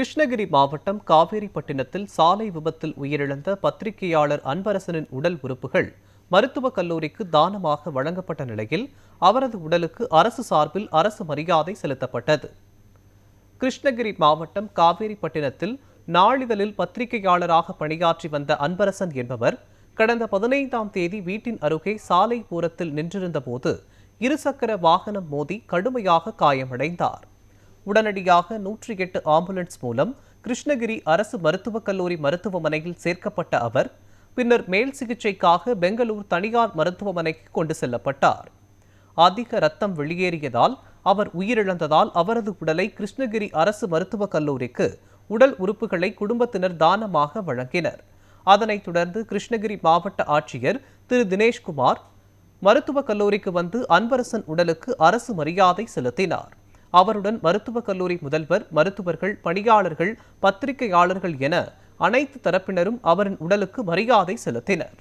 கிருஷ்ணகிரி மாவட்டம் காவேரிப்பட்டினத்தில் சாலை விபத்தில் உயிரிழந்த பத்திரிகையாளர் அன்பரசனின் உடல் உறுப்புகள் மருத்துவக் கல்லூரிக்கு தானமாக வழங்கப்பட்ட நிலையில் அவரது உடலுக்கு அரசு சார்பில் அரசு மரியாதை செலுத்தப்பட்டது. கிருஷ்ணகிரி மாவட்டம் காவேரிப்பட்டினத்தில் நாளிதழில் பத்திரிகையாளராக பணியாற்றி வந்த அன்பரசன் என்பவர் கடந்த 15ஆம் தேதி வீட்டின் அருகே சாலை ஓரத்தில் நின்றிருந்த போது இருசக்கர வாகனம் மோதி கடுமையாக காயமடைந்தார். உடனடியாக 108 ஆம்புலன்ஸ் மூலம் கிருஷ்ணகிரி அரசு மருத்துவக் கல்லூரி மருத்துவமனையில் சேர்க்கப்பட்ட அவர் பின்னர் மேல் சிகிச்சைக்காக பெங்களூர் தனியார் மருத்துவமனைக்கு கொண்டு செல்லப்பட்டார். அதிக ரத்தம் வெளியேறியதால் அவர் உயிரிழந்ததால் அவரது உடலை கிருஷ்ணகிரி அரசு மருத்துவக் கல்லூரிக்கு உடல் உறுப்புகளை குடும்பத்தினர் தானமாக வழங்கினர். அதனைத் தொடர்ந்து கிருஷ்ணகிரி மாவட்ட ஆட்சியர் திரு தினேஷ்குமார் மருத்துவக் கல்லூரிக்கு வந்து அன்பரசன் உடலுக்கு அரசு மரியாதை செலுத்தினார். அவருடன் மருத்துவக் கல்லூரி முதல்வர், மருத்துவர்கள், பணியாளர்கள், பத்திரிகையாளர்கள் என அனைத்து தரப்பினரும் அவரின் உடலுக்கு மரியாதை செலுத்தினர்.